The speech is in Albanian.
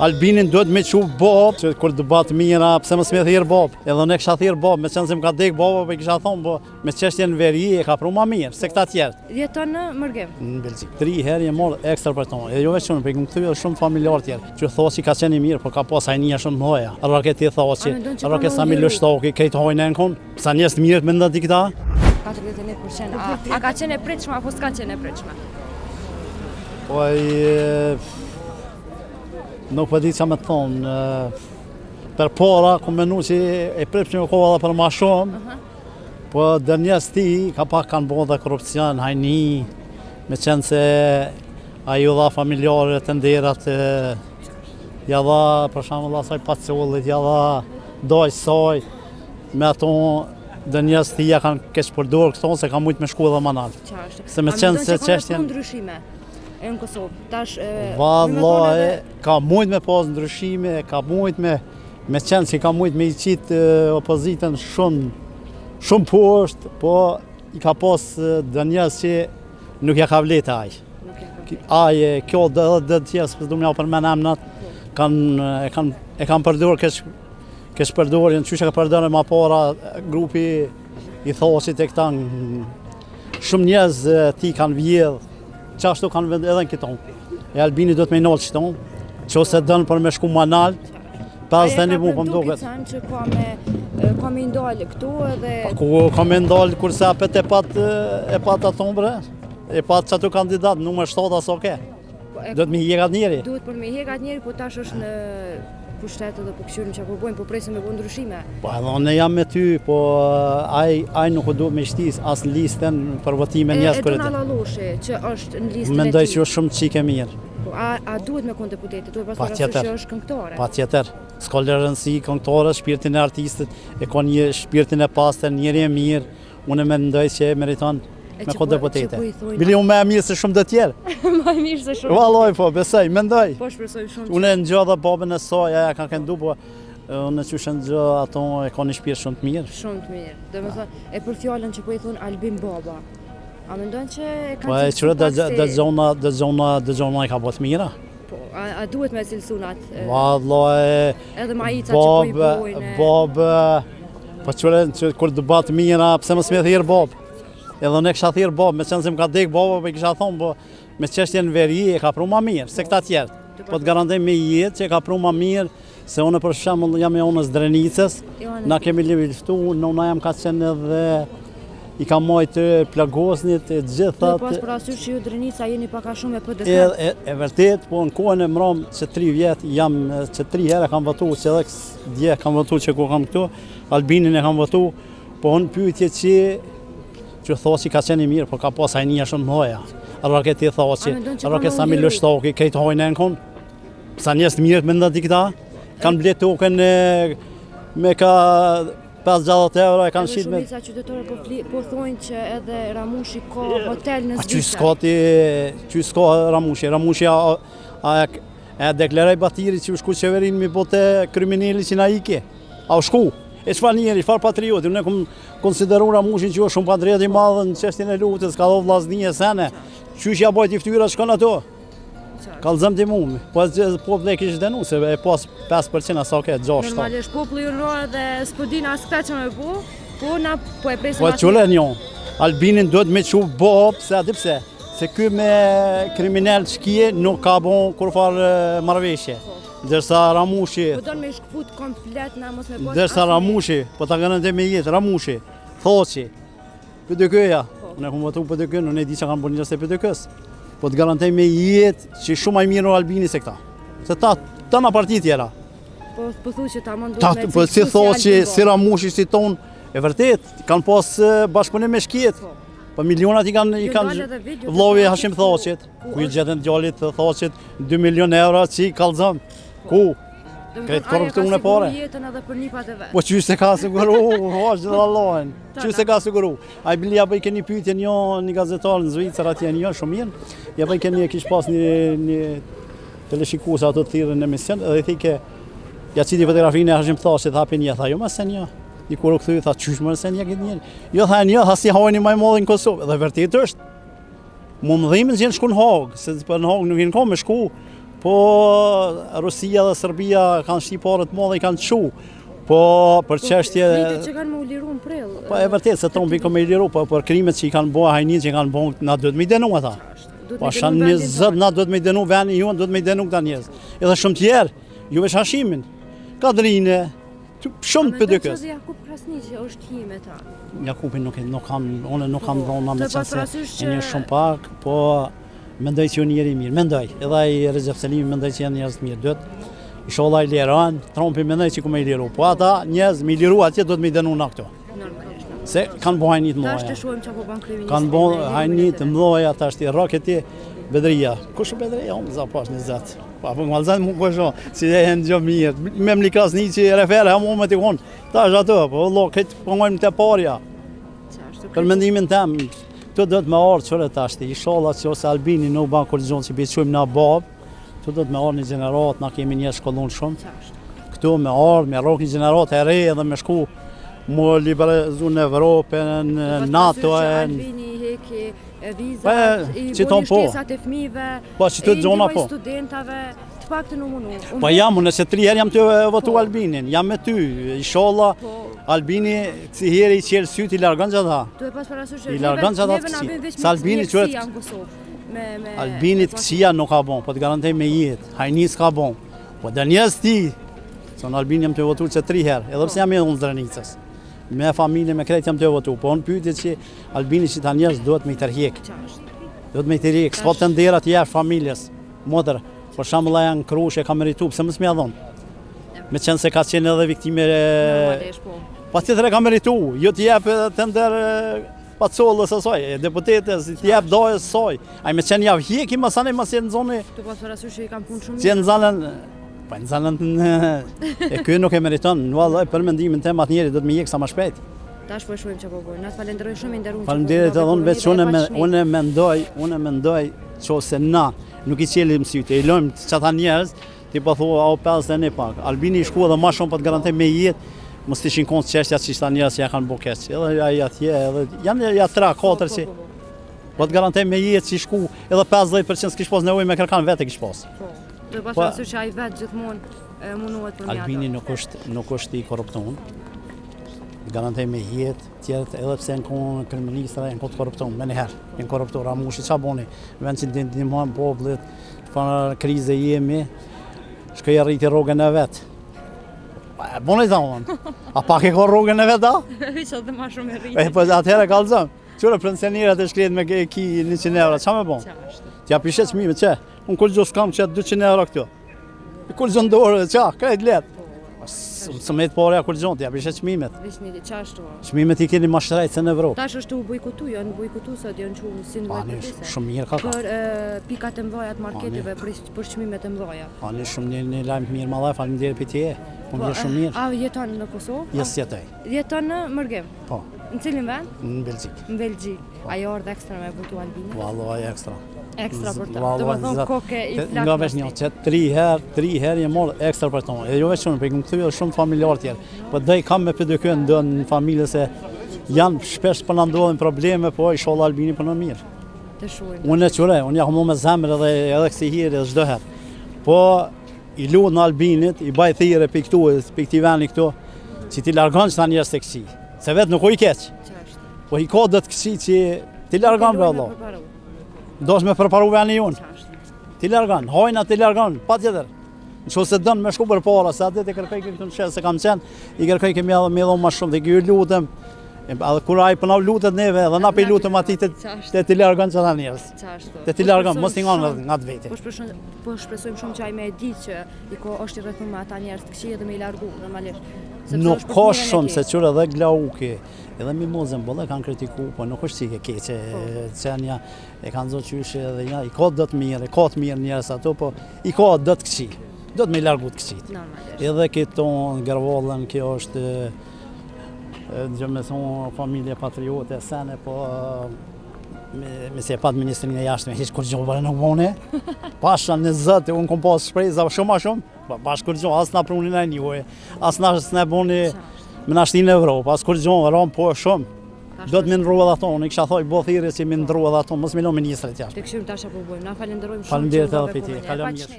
Albinin duhet me qu bob, që kur debat mira, pse mos me thirr bob. Edhe ne kisha thirr bob, me qenë se më ka dek boba, po kisha thonë, po me çështjen veri e ka pru ma mirë, se këta tjerë. Jeton në Mërgim? Në Belgjik. 3 herë jam marrë ekstra për tonë. Edhe jo veç unë, po kam kthyer shumë familjar tjerë. Që thosi ka qenë mirë, por ka pas hajnia shumë mëdha. Raketi thosi, raket sa mi lështoki, këtë hojnë kon. Sa njerëz të mirë mendon ti këta? 41%. A ka qenë e pritshme apo s'ka qenë e pritshme? Po nuk po di çfarë më thonë. Per para ku menu që e pritshme kohë edhe për më shumë. Po dënjes ti ka pak kanë bërë dhe korupcion, hajni, me qenë se a ju dha familjare të nderat, ja dha për shembull asaj pacollit, ja dha doj soj, me ato dënjes ti ja kanë keq përdorur këto se ka mujt me shku edhe manal. Se me qenë se çështjen ndryshime në Kosovë. Tash vallahi ka mujt me pas ndryshime, ka mujt me qenë se ka mujt me i qit opozitën shumë poshtë, po i ka pas dënjes që nuk ja ka vlet aj. Kjo dhe tjesë, pësë du më ja përmen emnat, e kanë përdorë kesh përdorjen, qyshe ka përdorë ma para, grupi i thosit e këta, shumë njerëz ti kanë vjedhë, qashtu kanë vend edhe në këton. E Albini do të me nalë qëton, që ose dënë për me shku ma nalë, pas të një mu për mdoket. A e ka ka me ndalë këtu edhe... Ku ka me ndalë kurse apet e pat aton bre, e pat që ato kandidat, numër 7 aso ke. Do të me hjekat njeri. Duhet për me hjekat njeri, po tash është në pushtetë dhe po këshyrim që po bojmë, po presim me po ndryshime. Po edhe ne jam me ty, po aj nuk duhet me shtis as në listën për votime njës për e ti. E Donald Aloshi që është në listën e ti. Mendoj që është shumë qike mirë. A duhet me konë deputeti, duhet pas parasysh që është këngëtare? Pa tjetër. S'ka rëndësi këngëtare, shpirtin e artistit, e ka një shpirtin e pastër, njëri e mirë, unë mendoj që e meriton me konë deputete. Bili unë me e mirë se shumë dhe tjerë. Ma e mirë se shumë. Valoj po, besoj, mendoj. Po shpresoj shumë. Unë e në gjë dhe babën e soj, aja ka këndu, po unë që shë në gjë ato e ka një shpirë shumë të mirë. Shumë të mirë. Dhe me thonë, e për fjallën që po i thonë Albin Baba, a me ndonë që e kanë cilësu pak si... Dhe zona i ka bëtë mira. A duhet me cilësunat? Valloj, edhe majica që po i bojnë? Babë, po që kur debat mira, pse mos me thirr babë? Edhe ne kisha thirr babë, me qenë se më ka dek baba, po i kisha thonë, po me çështjen veri e ka pru ma mirë, se këta tjerë. Po të garantoj me jetë që e ka pru ma mirë, se unë për shembull jam e onës Drenicës, na kemi lëviztu, unë jam ka qenë edhe i ka majtë plagosnit, e gjithat... Në pas për asysh që ju Drenica jeni paka shumë e PDK? E vërtet, po në kohën e mram që 3 vjetë jam, që 3 herë kam votu, që edhe dje kam votu që ku kam këtu, Albinin e kam votu, po në pyetje që thosi ka qenë i mirë, po ka pas hajnia shumë mëdha. Raketi thosi, raket sa mi lështoki, këtë hojnë kon. Sa njerëz të mirë mendon ti këta, kanë blet tokën me ka 50 euro e kanë shit me... Shumica qytetare po thonë që edhe Ramushi ka hotel në Zvicër. Që s'ka Ramushi? Ramushi e deklaroj Batiri që u shku qeverin mi bote kriminali që na ike. A u shku? E çfarë njeri, çfarë patrioti? Unë kom konsideru Ramushin që është shumë patriot i madh në çështjen e lutjes, ka dhënë vllaznie sene. Qysh ja bojti fytyra shkon ato? Kallëzëm ti mumi, po populli e kishë denu, se e pas 5% asa ke 6-7. Normalisht populli juror dhe s'po din as këta që me po na po e presim atë. Po qële njo, Albinin duhet me qu bob, se ati pse, se ky me kriminal shkije nuk ka bon kur farë marveshje. Dërsa Ramushi... Po donë me shkëput komplet na mos me bot... Dërsa Ramushi, po ta gënën me jetë, Ramushi, Thoqi, PDK-ja, unë e kom votu PDK, unë e di që kanë bërë njërës e PDK-s. Po të garantoj me jetë që shumë më mirë në Albini se këta. Se ta në parti tjera. Po thu që ta mandu me cilësu si Thoqi, si Ramushi, si tonë, e vërtet, kanë pas bashkëpunim me shkjet. Po milionat i kanë vllovi Hashim Thoqit, ku i gjetën djallit Thoqit 2 milion euro që i kallëzëm. Ku? Këtë korruptu unë e pare. Po që se ka siguru, vazhë dhe Allahin. Që se ka siguru. A i bili ja bëjke një pyetje një gazetar në Zvicër atje një shumë mirë. Ja bëjke një kish pas një teleshikues ato të thirrën në emision edhe i thike ja citi fotografinë e Hashim Thoqit hapi një tha jo më se një. I kur u kthyi tha çysh më se një këtë njëri. Jo tha një, ha si hajni më madh në Kosovë. Dhe vërtet është. Mu më dhimin që jenë shku në Hagë, se për në Hagë nuk jenë ka me shku, Po Rusia dhe Serbia kanë shti parët më dhe i kanë çu. Po për çështje Vitet që kanë më u liru në prill. po e vërtet se Trumpi ka më liru, po për krimet që i kanë bërë hajnit që i kanë bërë na duhet më denu ata. Po shan 20 na duhet më denu vani juan duhet më denu këta njerëz. Edhe shumë tjerë, ju veç hashimin. Kadrine, shumë për dëkës. Jakub Krasniqi është hi me ta. Jakubin nuk kam dhona me Të pas qënëse parasysh e një që- shumë pak, po mendoj që ju njeri mirë, mendoj. Edhe ai Recep Selimi mendoj që janë njerëz të mirë, duhet. Inshallah i liron, Trumpi mendoj që ku me i liru, po ata njerëz me i liru atje do të me i denu na këto. Normalisht. Se kanë bo hajnit Tash të mëdha. shohim çapo bën kriminalistë. Kanë bo hajnit mëdha, tash ti roketi Bedria. Kush Bedria? Unë za pash 20. Pa po malzan mu po shoh, si e janë gjë mirë. Me mli Krasniqi refere hamu me ti kon. Tash ato, po valla këtë po ngojmë te parja. Për mendimin tem, tu do të më ardhë qëre tashti, inshallah që ose Albini nuk ban korrigjon që biçojmë na bab, tu do të më ardhë një gjenerat, na kemi një shkollon shumë. Këtu me ardhë, me rrok një gjenerat e re edhe me shku mu liberalizu në Evropën, në NATO, Albini heki vizat, Po, i që boni ton po. shtesat e fëmijëve, Po, që të gjona po. studentave, të paktën u mundu. Po jam, unë se 3 herë jam të votu Albinin, jam me ty, inshallah Albini si herë i qelë syt i largon gjata. Tu e pas parasysh I largon që ata të kësi. Se Albini qëhet Albinit kësia nuk ka bon, po të garantej me jetë, hajnis ka bon. Po dhe njës ti, son Albini jam të votu që 3 herë, edhe pse jam e unë Zrenicës. Me familje, me krejt jam të votu, po unë pyetje që Albini që ta njës duhet me i tërhjek. Duhet me i tërhjek, s'ka të nderat i jashtë familjes. Motër, për shembull ajo në Krush e ka meritu, pse mos m'ia dhon. Me qenë se ka qenë edhe viktime pa tjetër e ka meritu, jo t'i jep të ndër pacollës asaj, deputetës, t'i jep dojës saj. Ai me qenë javë hjeki, masane mas jenë në zoni, Tu pas parasysh që i kam punë shumë. që jenë në zanën, pa në zanën e kjo nuk e meriton, në vallë, për mendimin tem atë njeri do të më jek sa më shpejt. Tash po e shohim çapo bën. Na falenderoj shumë i nderuar. Faleminderit edhe unë veç unë mendoj që ose na nuk i qelim sytë, i lojmë çata njerëz, ti po thua au 51 pak. Albini i shku edhe më shumë po të garantoj me jetë. Mos të ishin kont çështja që ishta njerëz që ja kanë bërë keq. Edhe ai atje, edhe janë ja 3-4 që po të garantoj me jetë që shku edhe 50% s'kish pas nevojë me kërkan vetë kish pas. Do pas parasysh që ai vetë gjithmonë munduhet për mjaft. Albini nuk është i korrupton. Garantoj me jetë, tjerët edhe pse janë kriminalistë, janë kot korrupton, më herë. Janë korruptor, amushi ç'a boni? Vend që ndihmojnë popullit, për krize jemi, shkoj arriti rrogën e vet. Boni thonë. A pak e ka rrogën e vet a? Hiç edhe më shumë e rrit. Po atëherë kallzon. Çfarë pensionerat e shkret me ki 100 euro, ç'a më bën? T'ja pishet çmime çe. Unë kur gjos kam çet 200 euro këtu. Kur gjon dorë ç'a, krejt let. Së me të pare kur gjon, t'ja pishet çmimet. Veçni çashtu. Çmimet i keni më shtrejt se në Evropë. Tash është u bojkotu, janë bojkotu sot janë çuar si në bojkotese. Shumë mirë ka. Për pikat e mëdha të marketive për çmimet e mëdha. Ani shumë një lajm të mirë mallaj, faleminderit për ti. Unë jam shumë mirë. A jeton në Kosovë? Jes jetoj. Jeton në Mërgim. Po. Në cilin vend? Në Belgjik. Në Belgjik. Ajo ardh ekstra me votu Albini. Vallahi ekstra. Ekstra për ta. Do të thonë kokë i flakë. Nga vesh një që 3 herë jam marrë ekstra për tonë. Jo vetëm për këmë kthyer shumë familjar tjerë. Po doj kam me PDK në familje se janë shpesh po na ndodhin probleme, po inshallah Albini punon mirë. Të shohim. Unë jam me zemër edhe kësi herë çdo herë. Po i lutë në Albinit, i baj thirrje për këti veni këtu, që ti largon që ta njerëz të kësi. Se vetë nuk u i keq. Po i ka dhe të kësi që ti largon për Allah. Dosh me përparu veni unë. Ti largon, hojna ti largon, pa tjetër. Në që se dënë me shku për para, se atë të kërkoj këtë në qesë se kam qenë, i kërkoj kemi edhe me dhonë ma shumë, dhe kjo lutëm, edhe kur ai përna lutet neve, dhe na për i lutëm ati të ti largon që ta njerëz. Të ti largon, mos t'i ngonë nga të veti. Po shpresojmë shumë që ai me e ditë që i ko është i rrethun me ata njerëz të këqij edhe me i largu, normalisht. Nuk ka shumë se qërë edhe Glauki, edhe Mimozën bëllë kanë kritiku, po nuk është si ke keqe, qenja e kanë zotë qyshe edhe ja, i ka dëtë mirë, i ka të mirë njerës ato, po i ka dëtë këqi, do të me i largu të këqit. Edhe këto Gërvallën, kjo është, gjë me thonë, familje patriote, sene, po me se pat ministrin e jashtme, hiç kur gjohë vërë nuk bone, pasha në zëtë, unë kom pas shprejza shumë a shumë, bashkë kur gjohë, asë na prunin e njëve, asë na s'ne boni me nashtin në Evropë, asë kur gjohë, ramë po shumë, do të me ndruë dhe ato, unë i kësha thoj, bo thirë që me ndruë dhe ato, mos me lo ministrit jashtë. Të këshim tash apo bojmë, na falenderojmë shumë. Falenderit edhe për ti, kalon mirë shumë.